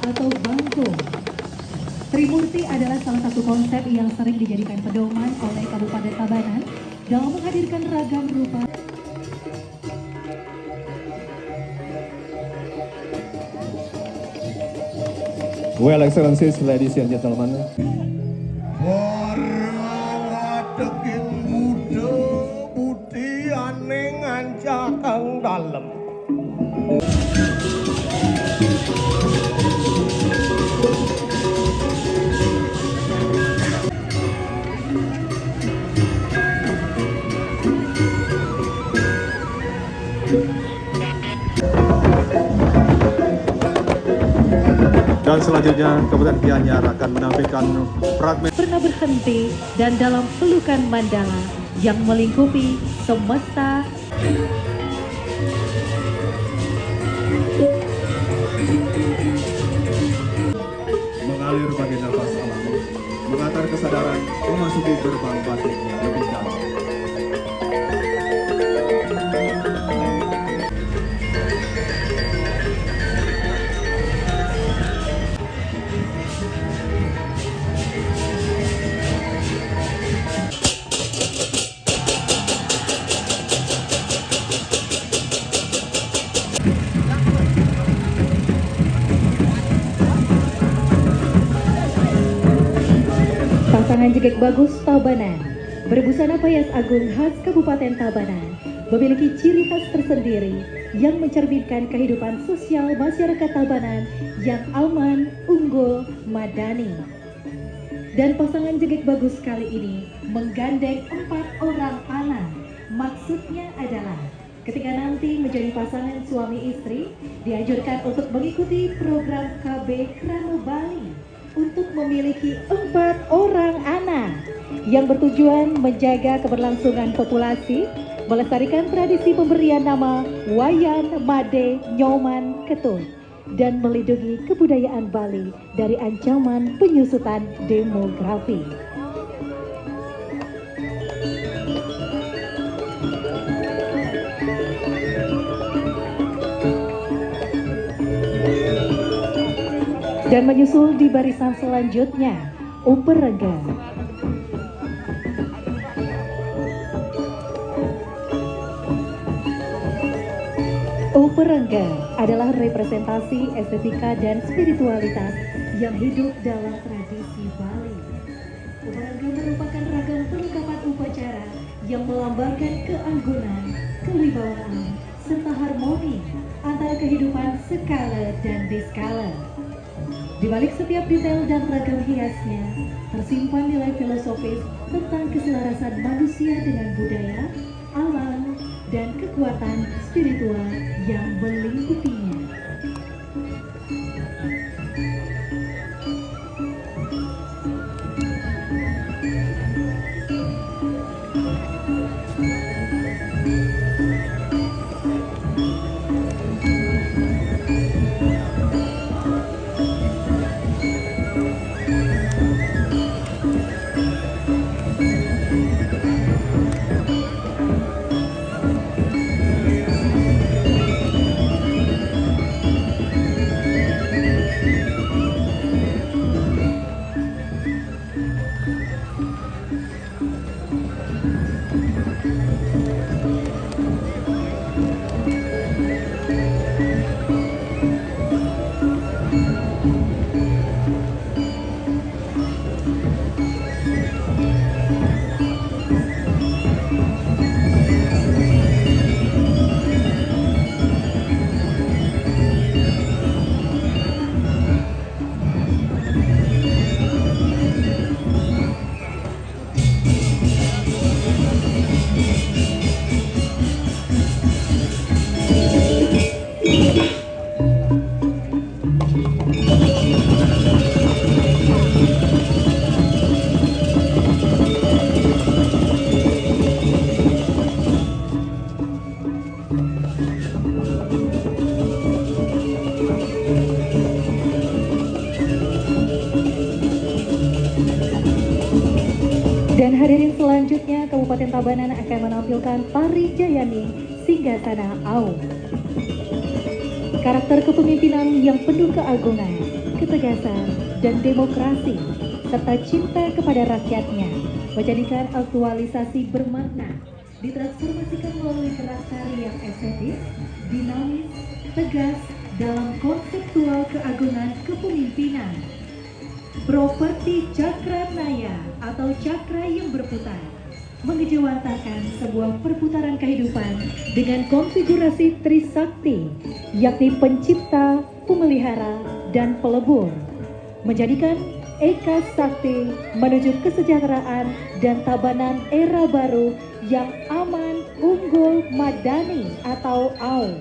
atau bangko. Trimurti adalah salah satu konsep yang sering dijadikan pedoman oleh Kabupaten Tabanan dalam menghadirkan ragam rupa. Well, Excellencies, ladies and gentlemen. Warang muda budi aning anjakang dalem. Dan selanjutnya Kabupaten Gianyar akan menampilkan fragmen Pernah berhenti dan dalam pelukan mandala yang melingkupi semesta. mengalir bagi nafas alam, mengantar kesadaran memasuki gerbang batinnya lebih dalam. Pasangan Jegek Bagus Tabanan berbusana payas agung khas Kabupaten Tabanan memiliki ciri khas tersendiri yang mencerminkan kehidupan sosial masyarakat Tabanan yang aman, unggul, madani. Dan pasangan Jegek Bagus kali ini menggandeng 4 orang anak. Maksudnya adalah ketika nanti menjadi pasangan suami istri dianjurkan untuk mengikuti program KB Krano Bali untuk memiliki 4 orang anak yang bertujuan menjaga keberlangsungan populasi, melestarikan tradisi pemberian nama Wayan Made Nyoman Ketut, dan melindungi kebudayaan Bali dari ancaman penyusutan demografi. Dan menyusul di barisan selanjutnya, Umperengga. Umperengga adalah representasi estetika dan spiritualitas yang hidup dalam tradisi Bali. Umperengga merupakan ragam perlengkapan upacara yang melambangkan keanggunan, kewibawaan, serta harmoni antara kehidupan skala dan diskala. Di balik setiap detail dan ragam hiasnya, tersimpan nilai filosofis tentang keselarasan manusia dengan budaya, alam, dan kekuatan spiritual yang melingkupinya. Dan hadirin selanjutnya Kabupaten Tabanan akan menampilkan Tari Jayani Singgasana Aum. Karakter kepemimpinan yang penuh keagungan, ketegasan, dan demokrasi, serta cinta kepada rakyatnya, menjadikan aktualisasi bermakna, ditransformasikan melalui karakter yang estetis, dinamis, tegas, dalam konseptual keagungan kepemimpinan. Properti Cakra Naya atau cakra yang berputar mengejawantakan sebuah perputaran kehidupan dengan konfigurasi Trisakti, yakni pencipta, pemelihara, dan pelebur, menjadikan Eka Sakti menuju kesejahteraan dan tabanan era baru yang aman, unggul, madani atau AU.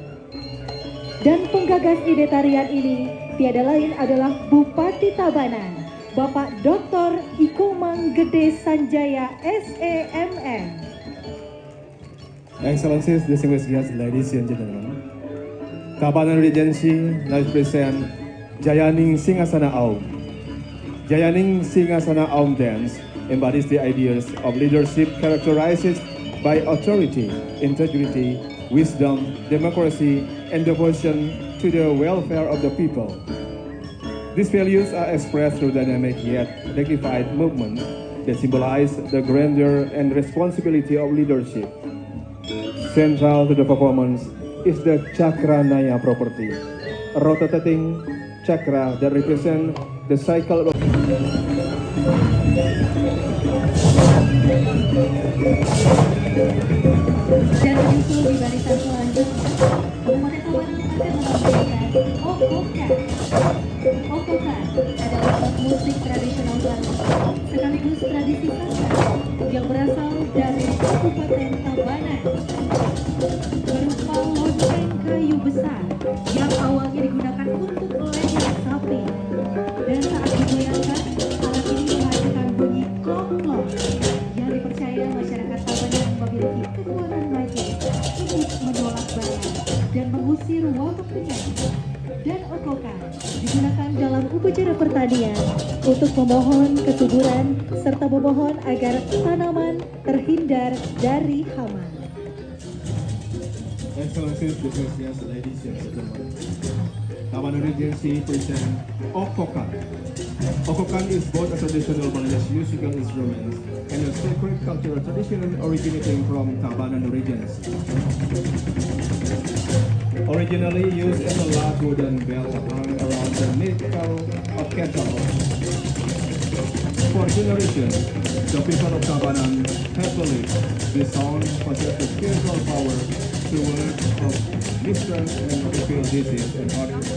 Dan penggagas ide tarian ini tiada lain adalah Bupati Tabanan, Bapak Dr. Ikomang Gede Sanjaya SEMM. Excellencies, distinguished guests, ladies and gentlemen. Tabanan Regency now present Jayaning Singasana Aum. Jayaning Singasana Aum dance embodies the ideas of leadership characterized by authority, integrity, wisdom, democracy, and devotion to the welfare of the people. These values are expressed through dynamic yet dignified movements that symbolize the grandeur and responsibility of leadership. Central to the performance is the Cakra Naya property, a rotating chakra that represents the cycle of Dan menyusul di barisan selanjutnya, Kabupaten Tabanan akan menampilkan Okokan. Okokan adalah alat musik tradisional Bali, sekaligus tradisi sastra yang berasal dari Kabupaten Tabanan. Berupa lonceng kayu besar yang awalnya digunakan untuk leher sapi. Dan saat digoyangkan, alat ini menghasilkan bunyi klok-klok yang dipercaya masyarakat Tabanan memiliki kekuatan magis untuk menolak bala dan mengusir wabah penyakit. Dan okokan digunakan dalam upacara pertanian untuk memohon kesuburan serta memohon agar tanaman terhindar dari hama. Excellencies, distinguished guests, ladies and gentlemen. Tabanan Regency present Okokan. Okokan is both a traditional Balinese musical instrument and a sacred cultural tradition originating from Tabanan Regency. Originally used as a large wooden bell hung around the neck of cattle. For generations, the people of Tabanan have believed this sound possesses spiritual power to ward of mistrust and fulfill disease and heartache.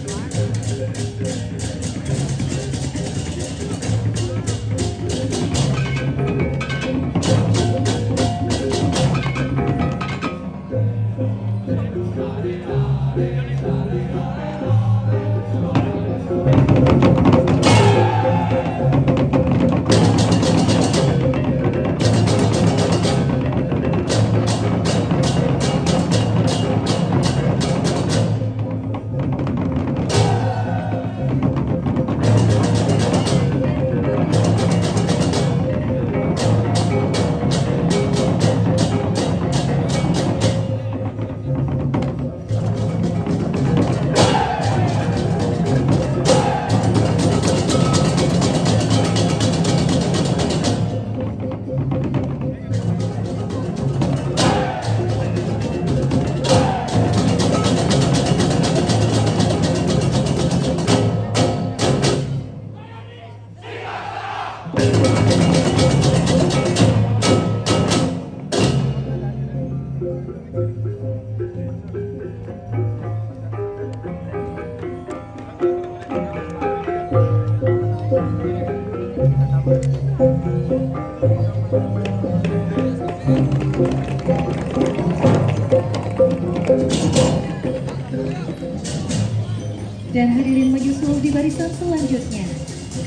Dan hadirin menyusul di barisan selanjutnya,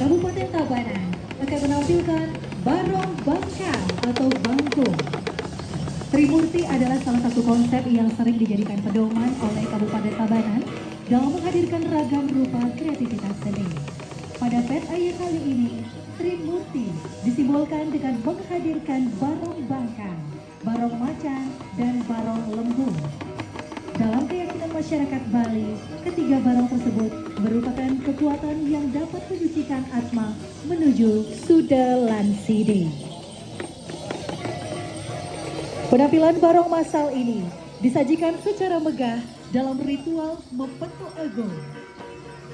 Kabupaten Tabanan akan menampilkan Barong Bangkang atau Bangkung. Trimurti adalah salah satu konsep yang sering dijadikan pedoman oleh Kabupaten Tabanan dalam menghadirkan ragam rupa kreativitas seni. Pada pet ayah kali ini, Trimurti disimbolkan dengan menghadirkan Barong Bangkang, Barong Macan, dan Barong Lembung. Dalam keyakinan masyarakat Bali, ketiga barong tersebut merupakan kekuatan yang dapat menyucikan atma menuju Suda Lansidi. Penampilan barong massal ini disajikan secara megah dalam ritual membentuk ego.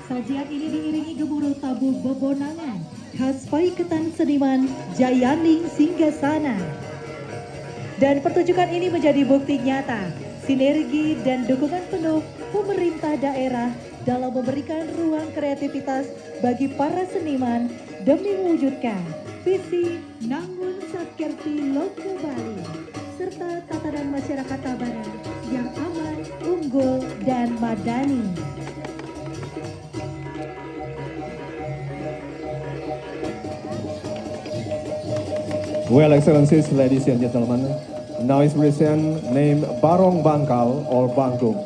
Sajian ini diiringi gemuruh tabuh bebonangan khas paiketan seniman Jayaning Singgasana. Dan pertunjukan ini menjadi bukti nyata sinergi dan dukungan penuh pemerintah daerah dalam memberikan ruang kreativitas bagi para seniman demi mewujudkan visi Nangun Sakerti Loko Bali serta tatanan masyarakat Tabanan yang aman, unggul, dan madani. Well, Excellencies, ladies and gentlemen, now is present named Barong Bangkal or Bangkung.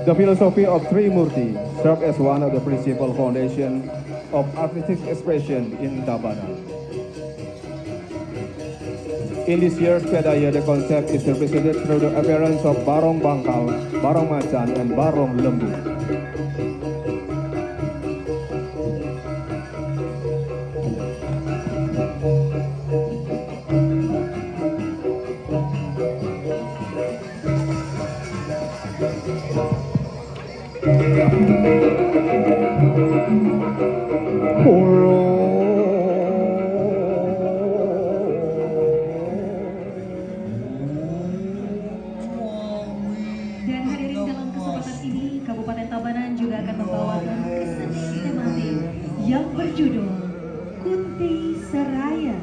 The philosophy of Trimurti served as one of the principal foundation of artistic expression in Tabanan. In this year's Pedaya, the concept is represented through the appearance of Barong Bangkal, Barong Macan, and Barong Lembu. Dan hadirin dalam kesempatan ini, Kabupaten Tabanan juga akan membawakan kesenian tematik yang berjudul Kunti Seraya.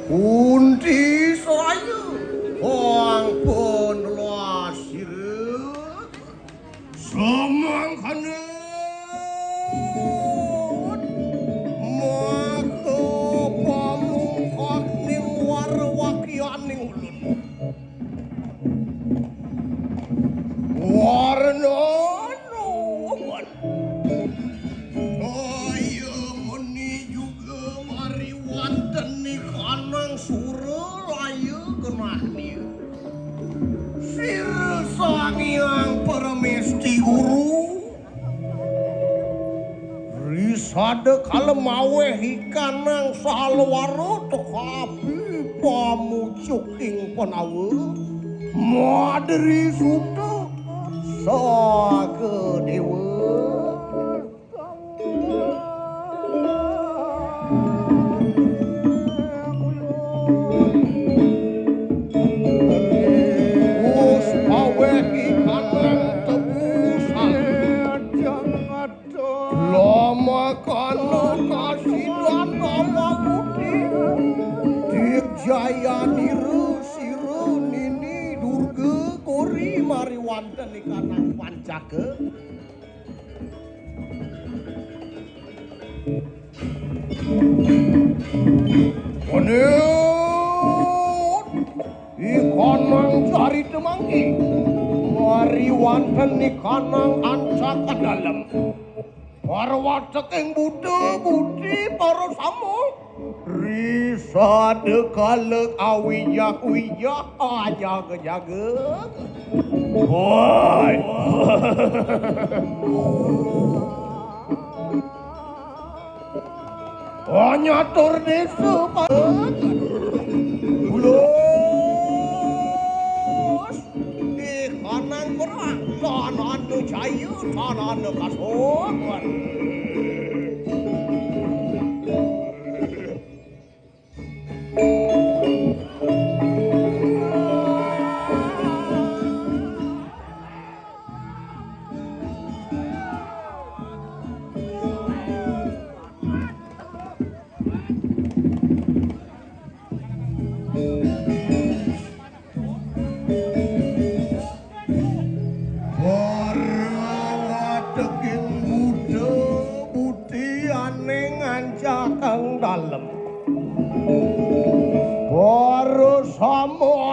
Kunti Seraya Hoang pun lasir Semangkana Maka pamungkak ning warwakyaning ulun Warna nuwun Ayo meni juga mari wanteni kanang suralaya genah nieu Sir Sang Hyang Paramesti Guru Risada kalemawehi kanang salwara tekapi pamucuking panawa Madri Suta Saga Dewa Lama kana kasidan nama budi Dirjaya niru siru nini durga kori mari wanten ikanang pancake Onut ikanang cari temanggi mari wanten ikanang ancak ke dalam para wateking Buddha budi para samu risade kalek awiyah jaga woi nyatur desa Ulus kanan berang tanan jaya tanan kasokan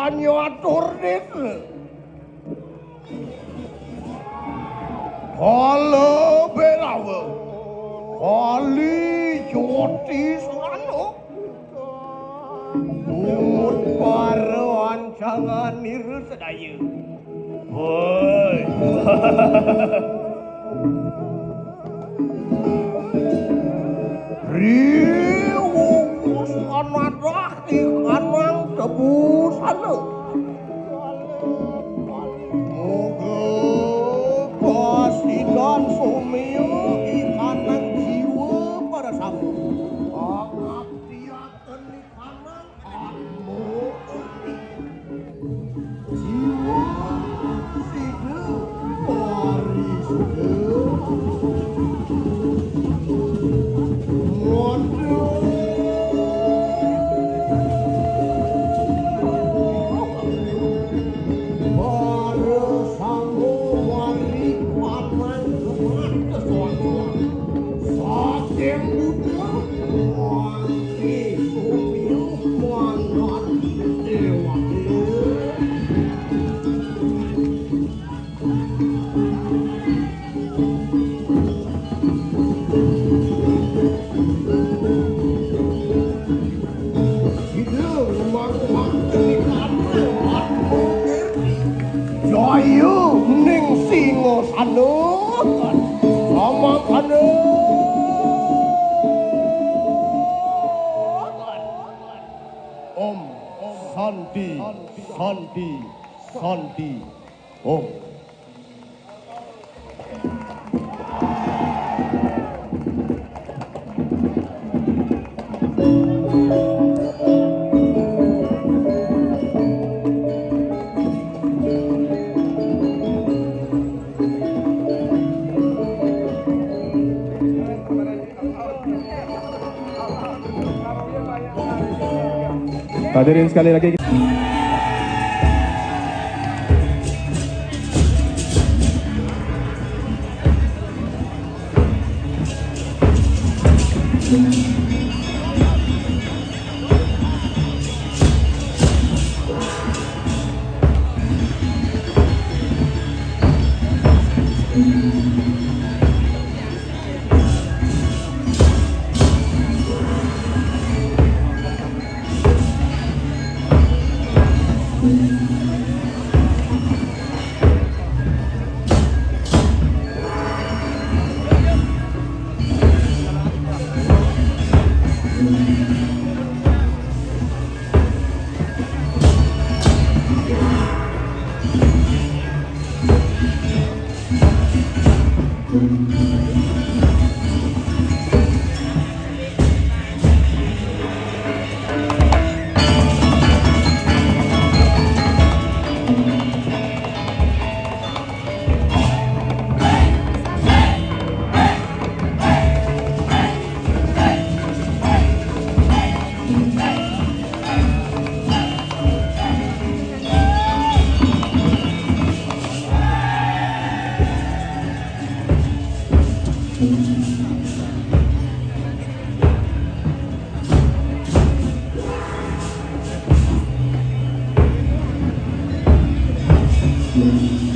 banyu atur dit. Kala belawe. Kali joti selano. Umut parawan jangan niru sedaya. Woi. Riwus kanadah ikanang tebusan. Moga kasih dan sumiyo ikanang jiwa pada sabu. Pangabdiaken ikanang atmo jiwa sidu parisudu. Jaya ning Singasana sama kana Om Santi Santi Santi Om. Hadirin sekali lagi.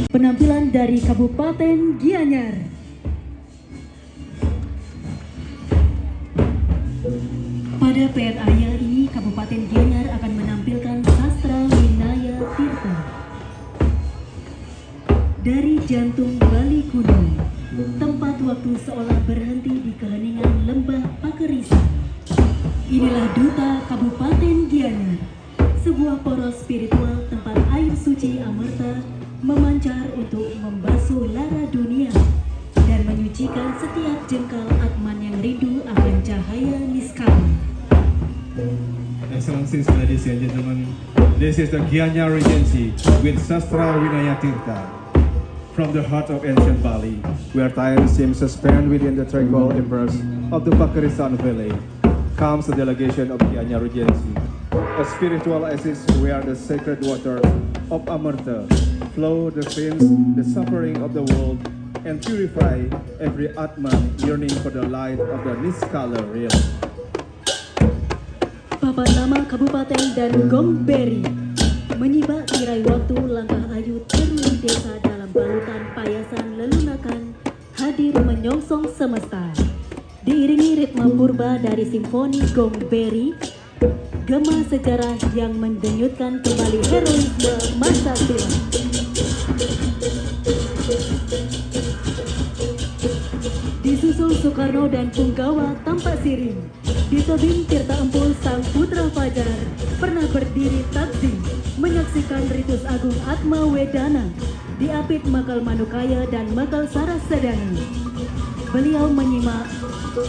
Penampilan dari Kabupaten Gianyar. Pada PNAYA ini, Kabupaten Gianyar akan menampilkan Sastra Winaya Tirta. Dari jantung Bali kuno, tempat waktu seolah berhenti di keheningan lembah Pakerisan. Inilah duta Kabupaten Gianyar, sebuah poros spiritual tempat air suci Amerta memancar untuk membasuh lara dunia dan menyucikan setiap jengkal atman yang rindu akan cahaya niskala. Excellencies, ladies and gentlemen, this is the Gianyar Regency with Sastra Winaya Tirta. From the heart of ancient Bali, where time seems suspended within the tranquil embrace of the Pakerisan Valley, comes the delegation of Gianyar Regency, a spiritual oasis where the sacred waters of Amerta flow to cleanse the suffering of the world and purify every Atman yearning for the light of the Niskala realm. Papan nama kabupaten dan gong beri Menyibak tirai waktu langkah ayu teruli desa dalam balutan payasan lelunakan hadir menyongsong semesta. Diiringi ritme purba dari simfoni gong beri, gema sejarah yang mendenyutkan kembali heroisme masa silam. Disusul Soekarno dan Punggawa tanpa siring. Di tebing Tirta Empul sang putra Fajar pernah berdiri takzim menyaksikan ritus agung Atma Wedana di Apit Makal Manukaya dan Makal Sarasedana. Beliau menyimak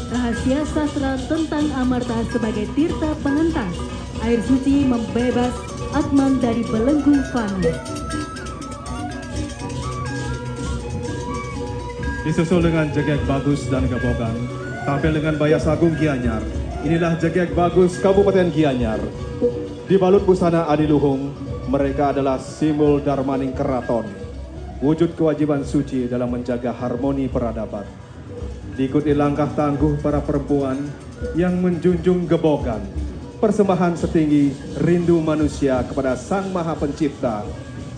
rahasia sastra tentang Amarta sebagai tirta pengentas air suci membebas Atman dari belenggu fana. Disusul dengan Jegek Bagus dan Gebogan, tampil dengan Bayas Agung Gianyar. Inilah Jegek Bagus Kabupaten Gianyar. Dibalut busana adiluhung, mereka adalah simbol Darmaning Keraton, wujud kewajiban suci dalam menjaga harmoni peradaban. Diikuti langkah tangguh para perempuan yang menjunjung gebogan, persembahan setinggi rindu manusia kepada Sang Maha Pencipta,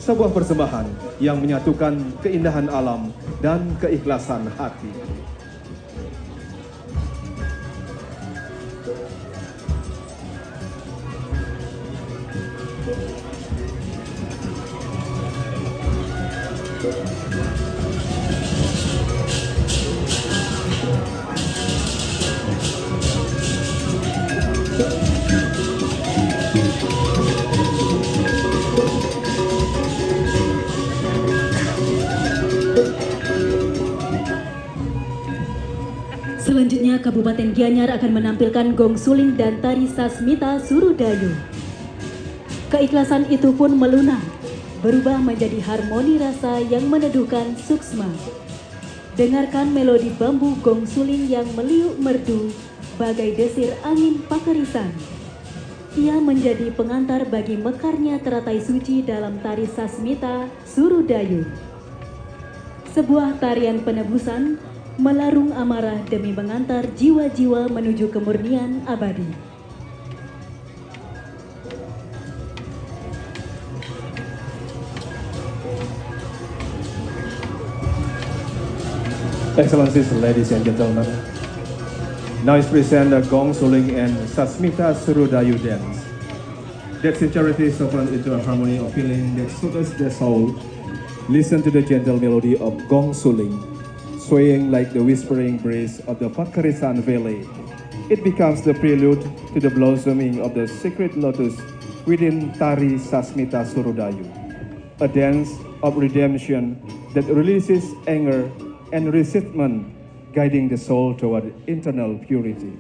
sebuah persembahan yang menyatukan keindahan alam dan keikhlasan hati. Selanjutnya Kabupaten Gianyar akan menampilkan gong suling dan tari Sasmita Surudayu. Keikhlasan itu pun melunak, berubah menjadi harmoni rasa yang meneduhkan suksma. Dengarkan melodi bambu gong suling yang meliuk merdu bagai desir angin pakerisan. Ia menjadi pengantar bagi mekarnya teratai suci dalam tari Sasmita Surudayu. Sebuah tarian penebusan melarung amarah demi mengantar jiwa-jiwa menuju kemurnian abadi. Excellencies, ladies and gentlemen, now is present the Gong Suling and Sasmita Surudayu dance. That sincerity softened into a harmony of feeling that soothes the soul. Listen to the gentle melody of Gong Suling, swaying like the whispering breeze of the Pakarisan Valley. It becomes the prelude to the blossoming of the sacred lotus within Tari Sasmita Surudayu, a dance of redemption that releases anger and resentment, guiding the soul toward internal purity.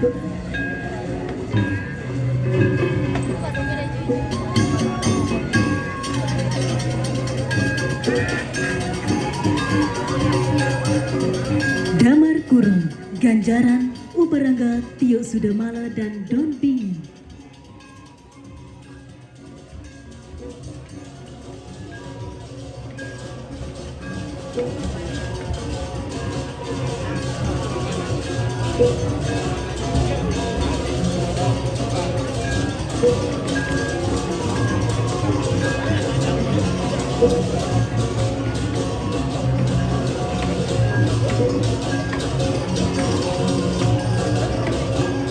Damar Kurung, Ganjaran, Uberangga, Tio Sudamala, dan Don Bingin.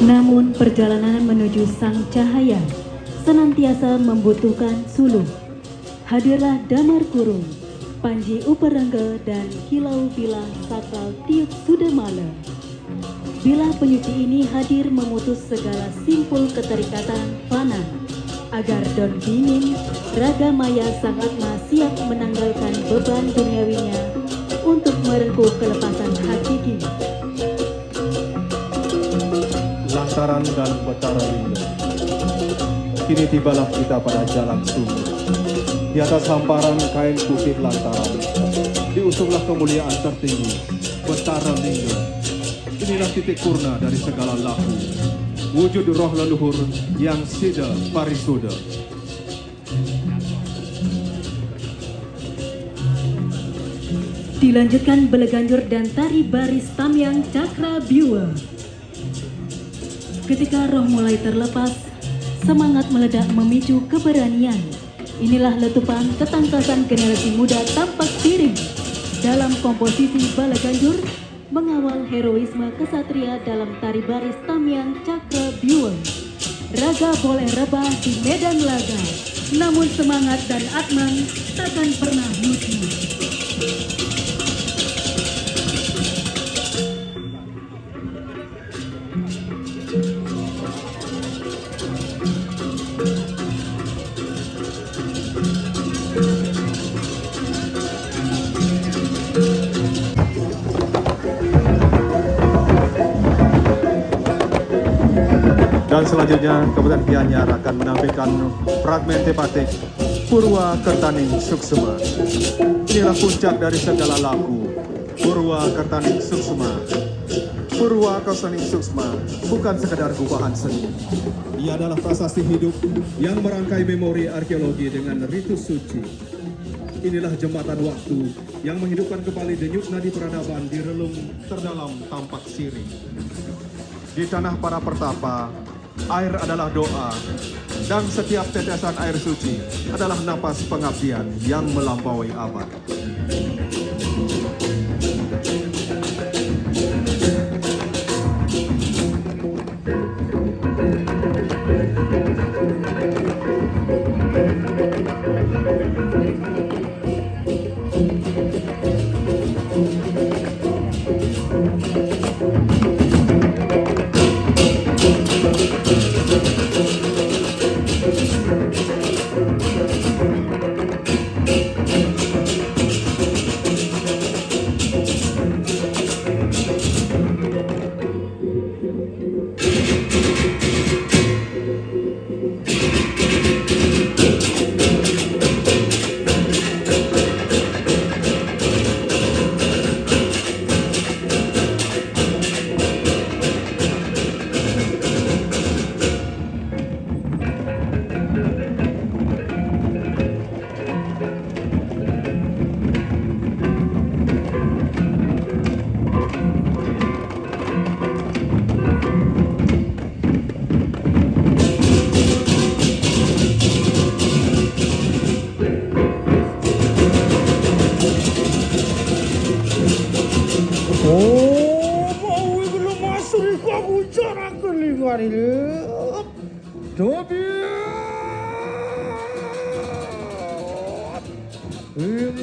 Namun perjalanan menuju Sang Cahaya senantiasa membutuhkan suluh. Hadirlah Damar Kurung, Panji Uperangga, dan Kilau Bila Sakral Tiuk Sudamala. Bila penyuci ini hadir memutus segala simpul keterikatan fana, agar Don Bingin, Raga Maya Sang Atma siap menanggalkan beban duniawinya untuk merengkuh kelepasan hakiki. Lantaran dan Betara Lingga. Kini tibalah kita pada jalan sumur. Di atas hamparan kain putih lantaran, diusunglah kemuliaan tertinggi, Betara Lingga. Inilah titik purna dari segala laku, wujud roh leluhur yang sida parisuda. Dilanjutkan beleganjur dan tari baris Tamyang Cakra Biwa. Ketika roh mulai terlepas, semangat meledak memicu keberanian. Inilah letupan ketangkasan generasi muda tampak siring dalam komposisi balaganjur mengawal heroisme kesatria dalam tari baris Tamyang Cakra Biwa. Raga boleh rebah di medan laga, namun semangat dan atman takkan pernah musnah. Dan selanjutnya Kabupaten Gianyar akan menampilkan fragmen tepatik Purwa Kertaning Suksema. Inilah puncak dari segala laku, Purwa Kertaning Suksema. Purwa Kertaning Suksema bukan sekedar gubahan seni. Ia adalah prasasti hidup yang merangkai memori arkeologi dengan ritus suci. Inilah jembatan waktu yang menghidupkan kembali denyut nadi peradaban di relung terdalam tampak siri. Di tanah para pertapa, air adalah doa, dan setiap tetesan air suci adalah napas pengabdian yang melampaui abad.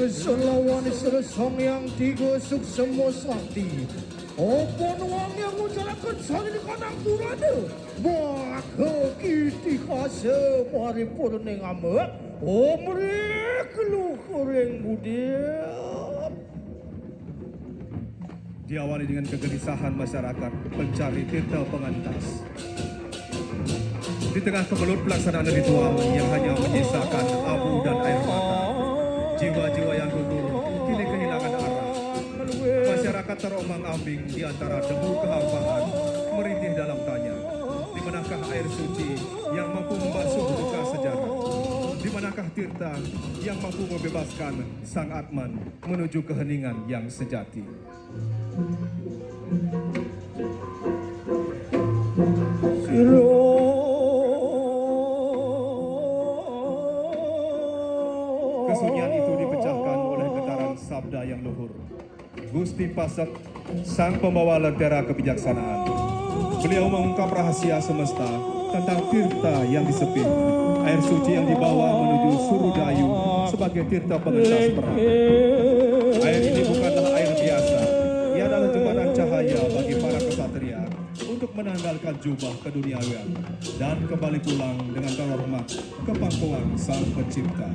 Selawani seresong yang digosok semua sakti. Apa nuang yang ngucarakan sani di kanang turade? Maka kiti kase paripurna ngamet. Mereka lu koreng budiam. diawali dengan kegelisahan masyarakat pencari tirta pengantas. Di tengah kemelut pelaksanaan ritual yang hanya menyisakan abu dan air mata, jiwa-jiwa yang gugur kini kehilangan arah. Masyarakat terombang-ambing di antara debu kehampaan, merintih dalam tanya, di manakah air suci yang mampu membasuh luka sejarah? Di manakah tirta yang mampu membebaskan Sang Atman menuju keheningan yang sejati? Kesunyian itu dipecahkan oleh getaran sabda yang luhur. Gusti Pasek, sang pembawa lentera kebijaksanaan. Beliau mengungkap rahasia semesta tentang tirta yang disepit, air suci yang dibawa menuju Surudayu sebagai tirta pengentas perang. Air ini bukanlah air biasa, ia adalah jembatan cahaya bagi para kesatria untuk menanggalkan jubah keduniawian dan kembali pulang dengan terhormat ke pangkuan Sang Pencipta.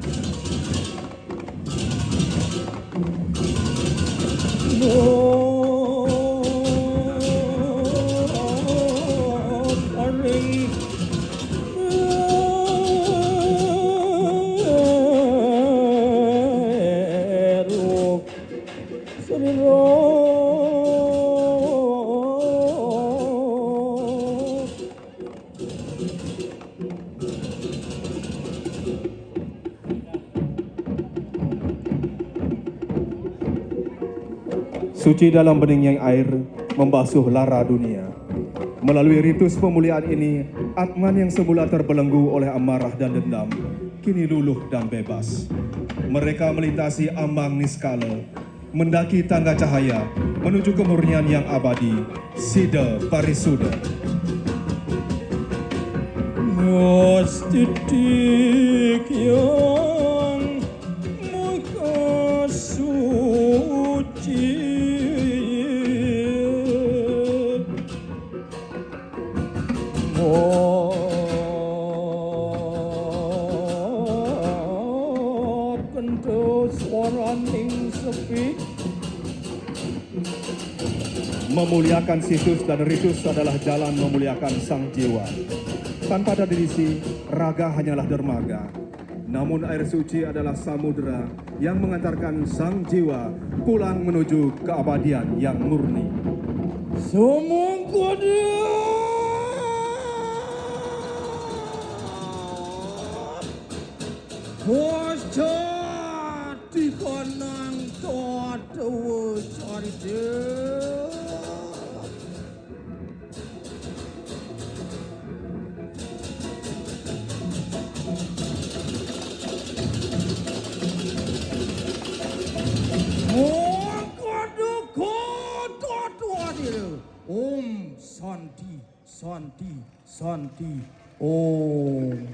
Suci dalam beningnya air membasuh lara dunia. Melalui ritus pemuliaan ini, Atman yang semula terbelenggu oleh amarah dan dendam, kini luluh dan bebas. Mereka melintasi ambang niskala, mendaki tangga cahaya, menuju kemurnian yang abadi, Siddha Parisuddha. Mas titik yang maha suci, memuliakan situs dan ritus adalah jalan memuliakan sang jiwa. Tanpa tradisi, raga hanyalah dermaga. Namun air suci adalah samudera yang mengantarkan sang jiwa pulang menuju keabadian yang murni. Semongko dia Wasta di kanang todawa carita. Om Santi, Santi, Santi, Om.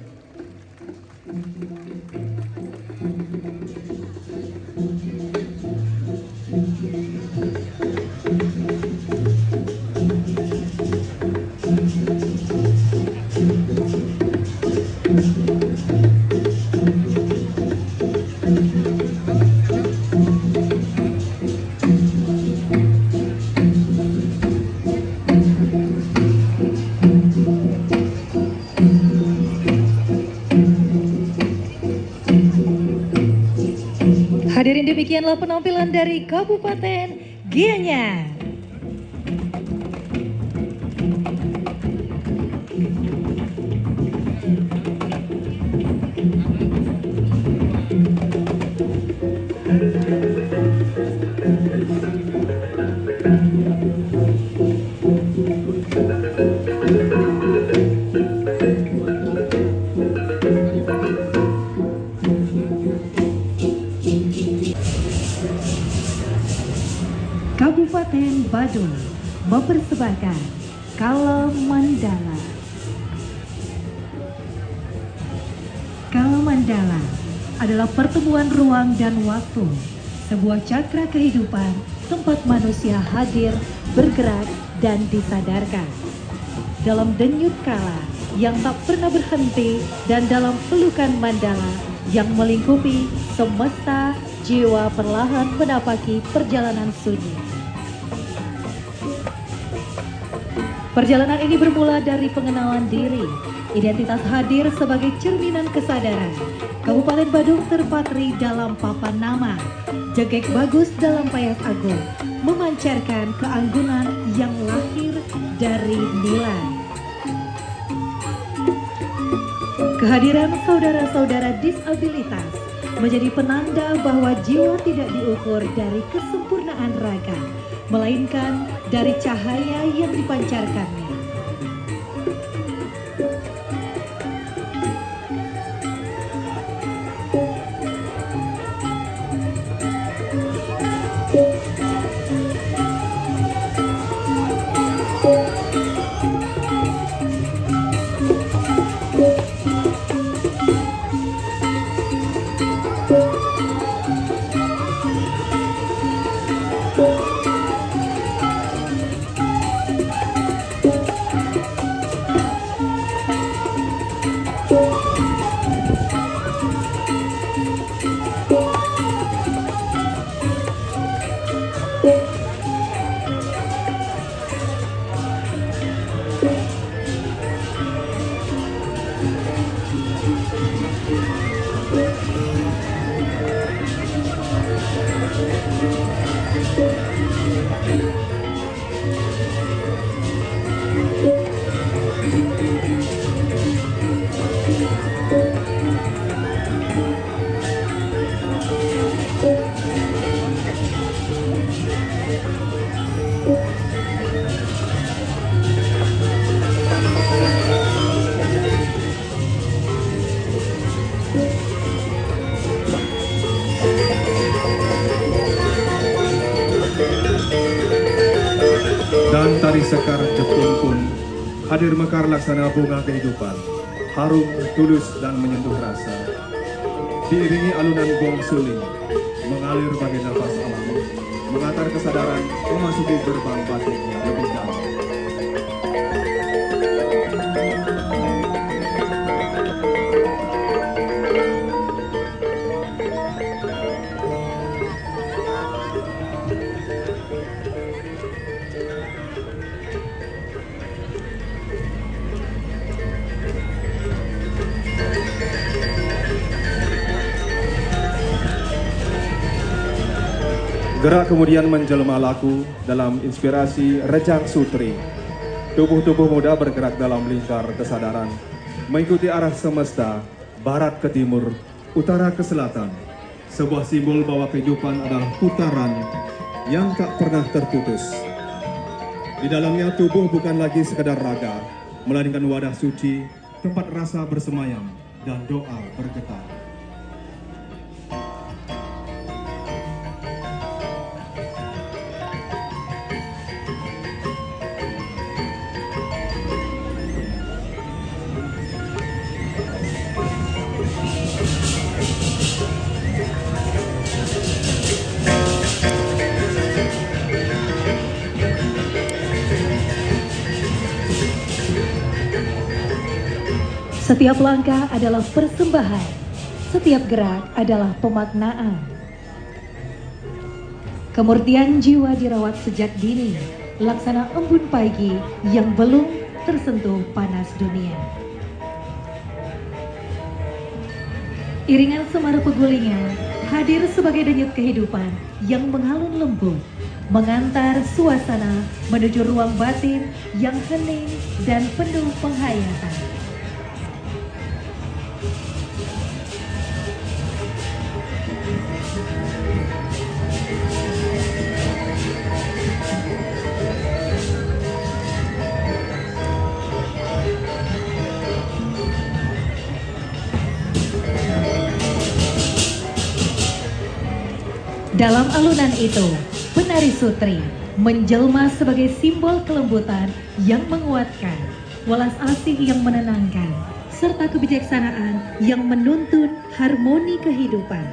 Hadirin, demikianlah penampilan dari Kabupaten Gianyar. Kabupaten Badung mempersembahkan Kala Mandala. Kala Mandala adalah pertemuan ruang dan waktu, sebuah cakra kehidupan tempat manusia hadir, bergerak, dan disadarkan. Dalam denyut kala yang tak pernah berhenti dan dalam pelukan mandala yang melingkupi semesta, jiwa perlahan menapaki perjalanan sunyi. Perjalanan ini bermula dari pengenalan diri, identitas hadir sebagai cerminan kesadaran. Kabupaten Badung terpatri dalam papan nama, jegek bagus dalam payas agung, memancarkan keanggunan yang lahir dari nilai. Kehadiran saudara-saudara disabilitas menjadi penanda bahwa jiwa tidak diukur dari kesempurnaan raga, melainkan dari cahaya yang dipancarkannya. Dan tari sekar jepun pun hadir mekar laksana bunga kehidupan, harum, tulus, dan menyentuh rasa. Diiringi alunan gong suling, mengalir bagai nafas alam, mengantar kesadaran memasuki gerbang batin yang lebih dalam. Gerak kemudian menjelma laku dalam inspirasi Rejang Sutri. Tubuh-tubuh muda bergerak dalam lingkar kesadaran, mengikuti arah semesta, barat ke timur, utara ke selatan. Sebuah simbol bahwa kehidupan adalah putaran yang tak pernah terputus. Di dalamnya tubuh bukan lagi sekedar raga, melainkan wadah suci, tempat rasa bersemayam dan doa bergetar. Setiap langkah adalah persembahan, setiap gerak adalah pemaknaan. Kemurtian jiwa dirawat sejak dini, laksana embun pagi yang belum tersentuh panas dunia. Iringan semar pegulingan hadir sebagai denyut kehidupan yang mengalun lembut, mengantar suasana menuju ruang batin yang hening dan penuh penghayatan. Dalam alunan itu, penari sutri menjelma sebagai simbol kelembutan yang menguatkan, welas asih yang menenangkan, serta kebijaksanaan yang menuntun harmoni kehidupan.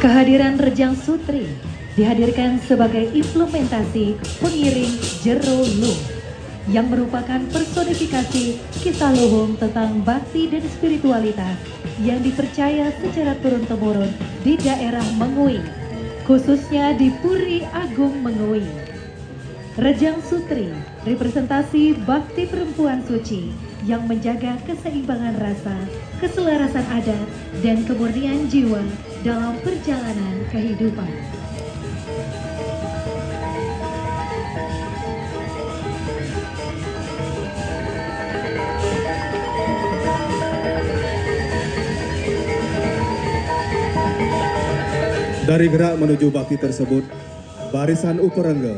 Kehadiran Rejang Sutri dihadirkan sebagai implementasi pengiring Jero Luh yang merupakan personifikasi kisah luhung tentang bakti dan spiritualitas yang dipercaya secara turun-temurun di daerah Mengui, khususnya di Puri Agung Mengui. Rejang Sutri representasi bakti perempuan suci yang menjaga keseimbangan rasa, keselarasan adat, dan kemurnian jiwa dalam perjalanan kehidupan. Dari gerak menuju bakti tersebut, barisan Uperengge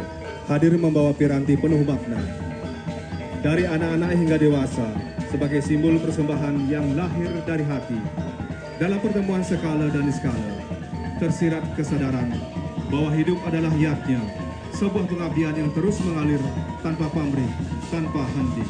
hadir membawa piranti penuh makna. Dari anak-anak hingga dewasa, sebagai simbol persembahan yang lahir dari hati. Dalam pertemuan skala dan niskala, tersirat kesadaran bahwa hidup adalah yatnya, sebuah pengabdian yang terus mengalir tanpa pamrih, tanpa henti.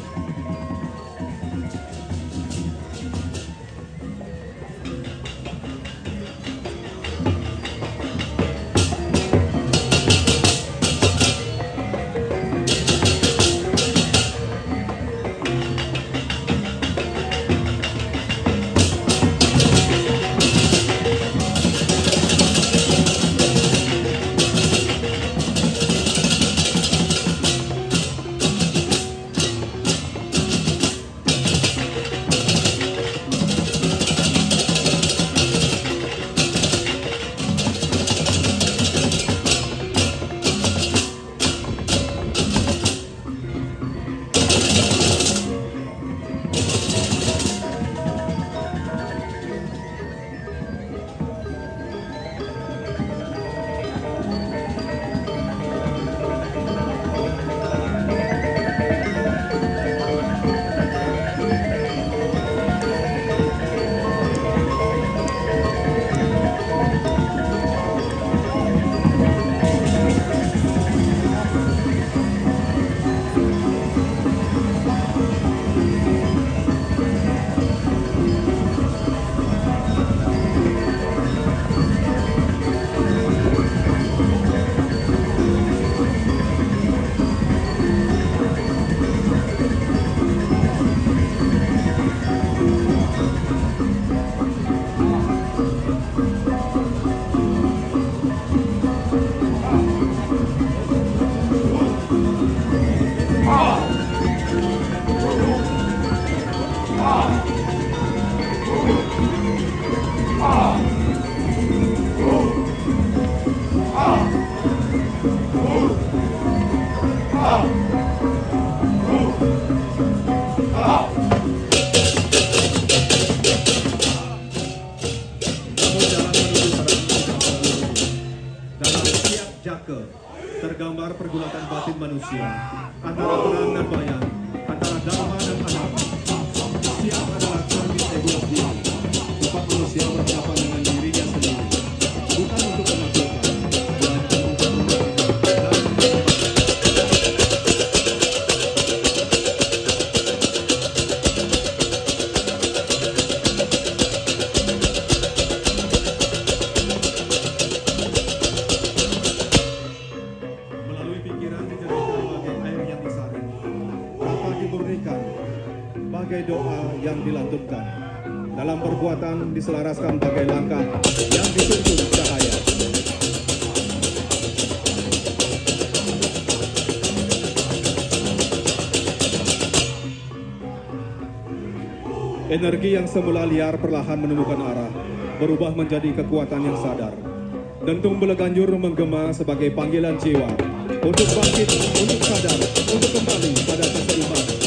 Tergambar pergulatan batin manusia antara terang dan bayan, antara dharma dan anarma. Siap adalah cermin egois diri, tempat manusia berhadapan dengan dirinya sendiri, bukan untuk menaklukkan, melainkan untuk menerima. Melalui pikiran dijernikan bagai air yang disaring, rasa dimurnikan bagai doa yang dilantunkan, dalam perbuatan diselaraskan bagai langkah yang dituntun cahaya. Energi yang semula liar perlahan menemukan arah, berubah menjadi kekuatan yang sadar. Dentung beleganjur menggema sebagai panggilan jiwa untuk bangkit, untuk sadar, untuk kembali pada keseimbangan.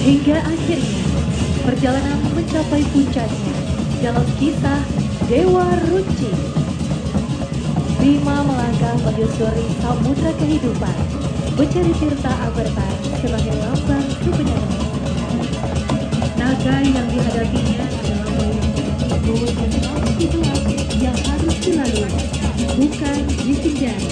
Hingga akhirnya perjalanan mencapai puncaknya dalam kisah Dewa Ruci. Bima melangkah menyusuri samudra kehidupan, mencari tirta abertan sebagai lambang kebenaran. Naga yang dihadapinya adalah bayangan dan nafsu gelap yang harus dilalui, bukan dihindari.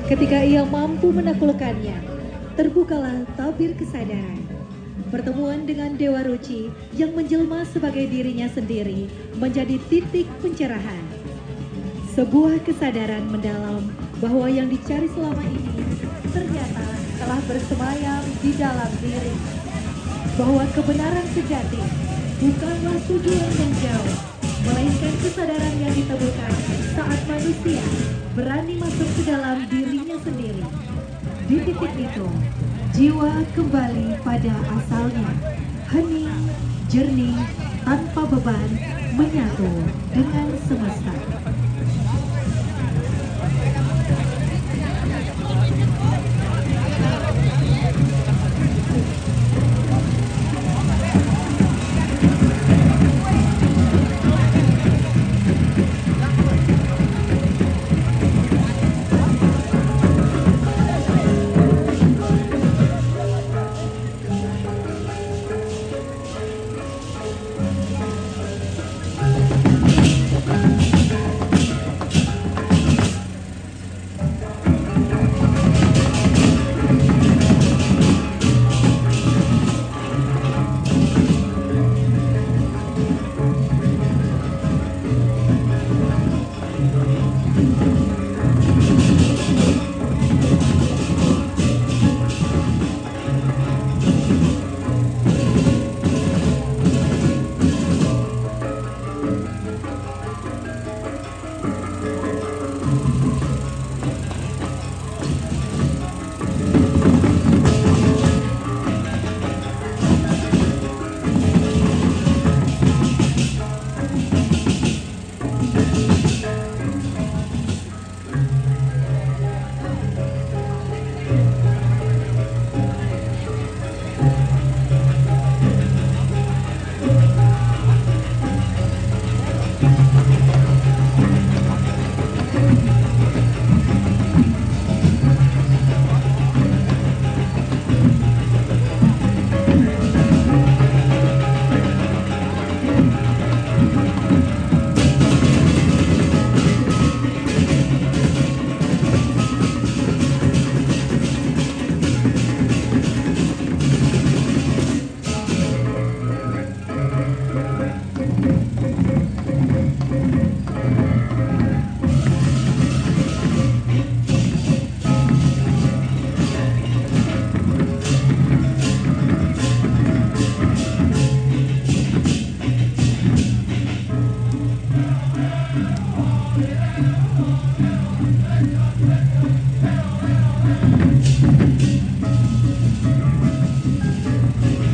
Ketika ia mampu menaklukkannya, terbukalah tabir kesadaran. Pertemuan dengan Dewa Ruci yang menjelma sebagai dirinya sendiri menjadi titik pencerahan. Sebuah kesadaran mendalam bahwa yang dicari selama ini ternyata telah bersemayam di dalam diri. Bahwa kebenaran sejati bukanlah tujuan yang jauh, melainkan kesadaran yang ditemukan saat manusia berani masuk ke dalam dirinya sendiri. Di titik itu, jiwa kembali pada asalnya, hening, jernih, tanpa beban, menyatu dengan semesta.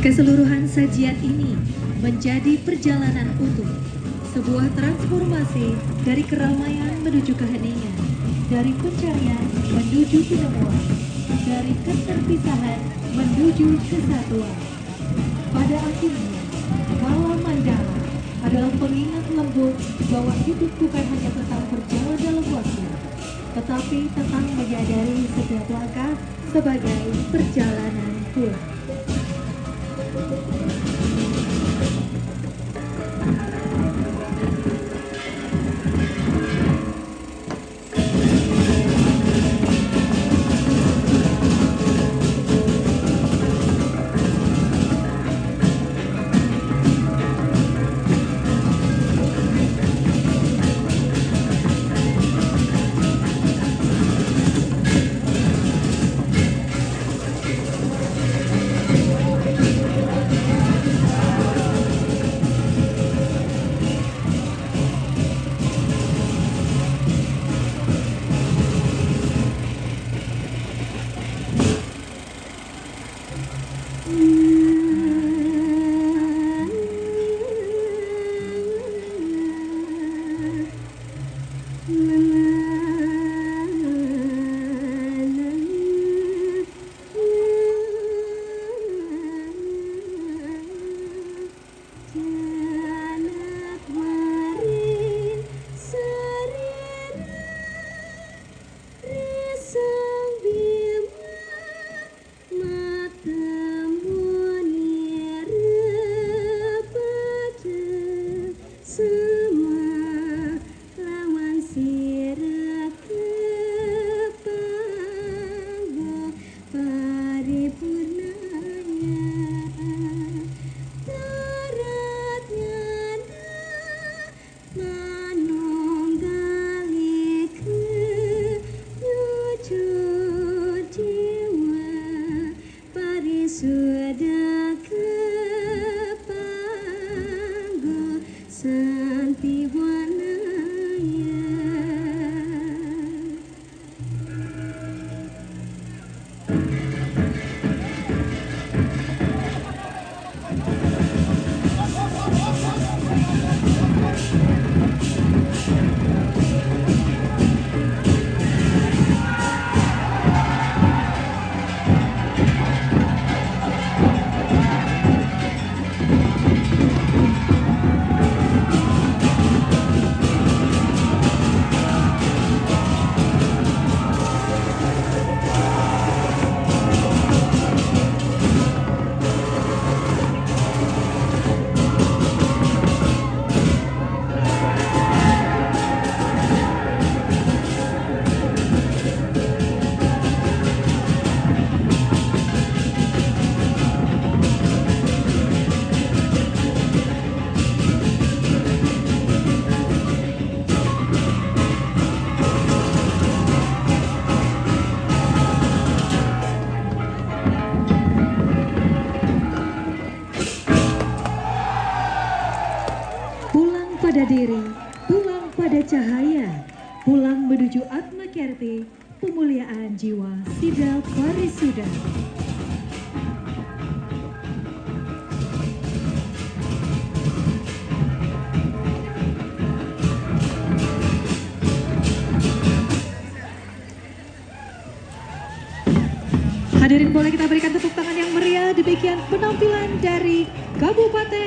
Keseluruhan sajian ini menjadi perjalanan utuh, sebuah transformasi dari keramaian menuju keheningan, dari pencarian menuju penemuan, dari keterpisahan menuju kesatuan. Pada akhirnya, Kala Mandala adalah pengingat lembut bahwa hidup bukan hanya tentang berjalan dalam waktu, tetapi tentang menyadari setiap langkah sebagai perjalanan pulang. sudah kepanggo santi wanaya. Pulang pada diri, pulang pada cahaya, pulang menuju Atma Kerti, pemuliaan jiwa Sida Parisuda. Hadirin boleh kita berikan tepuk tangan yang meriah, demikian penampilan dari Kabupaten